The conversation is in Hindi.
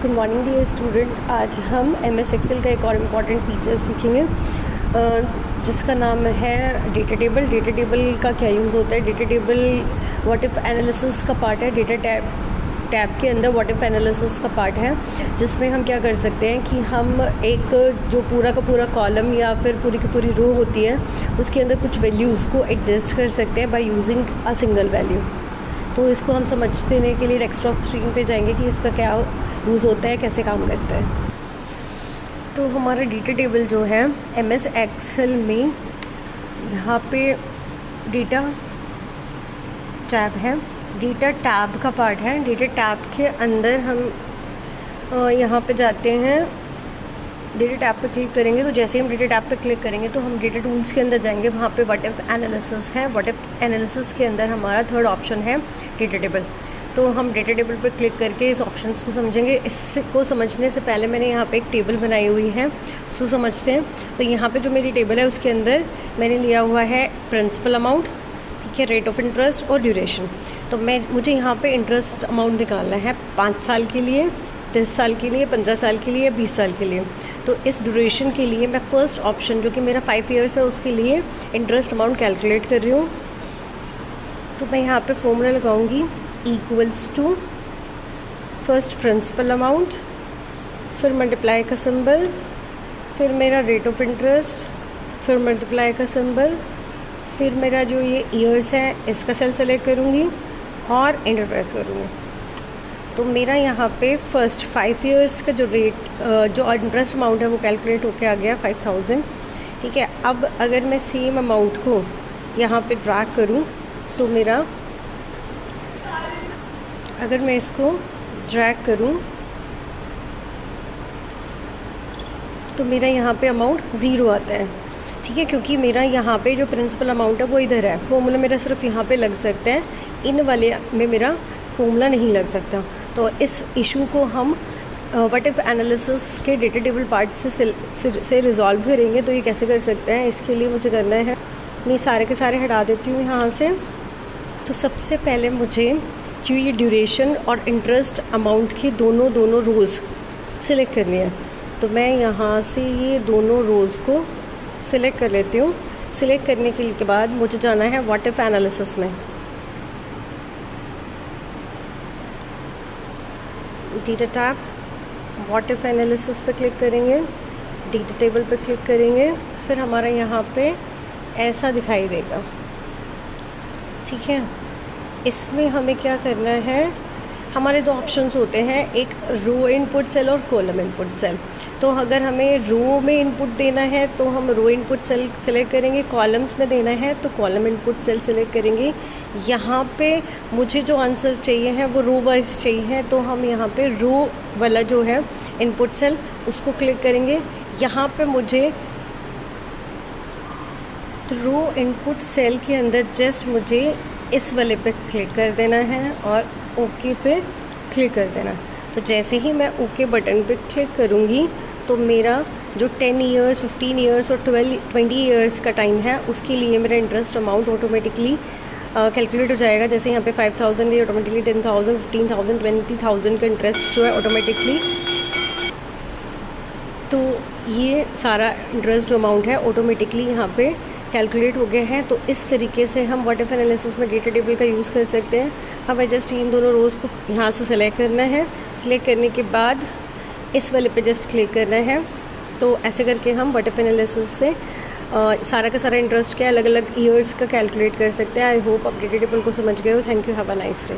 Good morning dear student. आज हम MS एक्सेल का एक और इम्पॉर्टेंट फीचर सीखेंगे जिसका नाम है डेटा टेबल। डेटा टेबल का क्या यूज़ होता है? Data table what if analysis का पार्ट है। डेटा टैब के अंदर व्हाट इफ़ एनालिसिस का पार्ट है, जिसमें हम क्या कर सकते हैं कि हम एक जो पूरा का पूरा कॉलम या फिर पूरी की पूरी रो होती है उसके अंदर कुछ वैल्यूज़ को एडजस्ट कर सकते हैं by using a single value. तो इसको हम समझने के लिए डेस्कटॉप स्क्रीन पे जाएंगे कि इसका क्या यूज़ होता है, कैसे काम करता है। तो हमारा डेटा टेबल जो है MS एक्सेल में यहाँ पे डेटा टैब है, डेटा टैब का पार्ट है। डेटा टैब के अंदर हम यहाँ पे जाते हैं, डेटा टैब पे क्लिक करेंगे। तो जैसे ही हम डेटा टैब पे क्लिक करेंगे तो हम डेटा टूल्स के अंदर जाएंगे। वहाँ पे व्हाट इफ एनालिसिस है। व्हाट इफ एनालिसिस के अंदर हमारा थर्ड ऑप्शन है डेटा टेबल। तो हम डेटा टेबल पे क्लिक करके इस ऑप्शन को समझेंगे। इसको समझने से पहले मैंने यहाँ पे एक टेबल बनाई हुई है, उसको समझते हैं। तो यहाँ पे जो मेरी टेबल है उसके अंदर मैंने लिया हुआ है प्रिंसिपल अमाउंट, ठीक है, रेट ऑफ इंटरेस्ट और ड्यूरेशन। तो मुझे यहाँ पे इंटरेस्ट अमाउंट निकालना है 5 साल के लिए, 10 साल के लिए, 15 साल के लिए, 20 साल के लिए। तो इस ड्यूरेशन के लिए मैं फ़र्स्ट ऑप्शन जो कि मेरा 5 ईयर्स है उसके लिए इंटरेस्ट अमाउंट कैलकुलेट कर रही हूँ। तो मैं यहाँ पे फॉर्मूला लगाऊंगी equals to first principal amount, फिर मल्टीप्लाई का सिंबल, फिर मेरा रेट ऑफ इंटरेस्ट, फिर मल्टीप्लाई का सिंबल, फिर मेरा जो ये ईयर्स है इसका सेल सेलेक्ट करूँगी और एंटर प्रेस करूँगी। तो मेरा यहाँ पे फर्स्ट 5 ईयर्स का जो जो इंटरेस्ट अमाउंट है वो कैलकुलेट होके आ गया 5000, ठीक है। अब अगर मैं सेम अमाउंट को यहाँ पे ड्रैग करूँ तो मेरा, अगर मैं इसको ड्रैग करूँ तो मेरा यहाँ पे अमाउंट 0 आता है, ठीक है, क्योंकि मेरा यहाँ पे जो प्रिंसिपल अमाउंट है वो इधर है। फॉर्मूला मेरा सिर्फ यहाँ पे लग सकता है, इन वाले में मेरा फॉर्मूला नहीं लग सकता। तो इस इशू को हम व्हाट इफ एनालिसिस के डेटा टेबल पार्ट से रिजॉल्व करेंगे। तो ये कैसे कर सकते हैं, इसके लिए मुझे करना है, मैं सारे के सारे हटा देती हूँ यहाँ से। तो सबसे पहले मुझे जो ये ड्यूरेशन और इंटरेस्ट अमाउंट की दोनों रोज़ सिलेक्ट करनी है। तो मैं यहाँ से ये दोनों रोज़ को सिलेक्ट कर लेती हूँ। सिलेक्ट करने के बाद मुझे जाना है व्हाट इफ एनालिसिस में। Data tab, what if analysis पे क्लिक करेंगे, डेटा टेबल पे क्लिक करेंगे, फिर हमारा यहाँ पे ऐसा दिखाई देगा, ठीक है। इसमें हमें क्या करना है, हमारे 2 ऑप्शंस होते हैं, एक रो इनपुट सेल और कॉलम इनपुट सेल। तो अगर हमें रो में इनपुट देना है तो हम रो इनपुट सेल सेलेक्ट करेंगे, कॉलम्स में देना है तो कॉलम इनपुट सेल सेलेक्ट करेंगे। यहाँ पे मुझे जो आंसर चाहिए है वो रो वाइज चाहिए है, तो हम यहाँ पे रो वाला जो है इनपुट सेल उसको क्लिक करेंगे। यहाँ पे मुझे तो रो इनपुट सेल के अंदर जस्ट मुझे इस वाले पे क्लिक कर देना है और ओके पे क्लिक कर देना। तो जैसे ही मैं ओके बटन पे क्लिक करूँगी तो मेरा जो 10 ईयर्स, 15 ईयर्स और 20 ईयर्स का टाइम है उसके लिए मेरा इंटरेस्ट अमाउंट ऑटोमेटिकली कैलकुलेट हो जाएगा। जैसे यहाँ पे 5000 है, ऑटोमेटिकली 10,000, 15,000, 20,000 का इंटरेस्ट जो है ऑटोमेटिकली, तो ये सारा इंटरेस्ट जो अमाउंट है ऑटोमेटिकली यहाँ पे कैलकुलेट हो गया है। तो इस तरीके से हम व्हाट इफ एनालिसिस में डेटा टेबल का यूज़ कर सकते हैं। हमें जस्ट इन दोनों रोज़ को यहाँ से सेलेक्ट करना है, सिलेक्ट करने के बाद इस वाले पे जस्ट क्लिक करना है। तो ऐसे करके हम व्हाट इफ एनालिसिस से सारा का सारा इंटरेस्ट के अलग अलग ईयर्स का कैलकुलेट कर सकते हैं। आई होप आप डेटा टेबल को समझ गए हो। Thank you, have a nice day.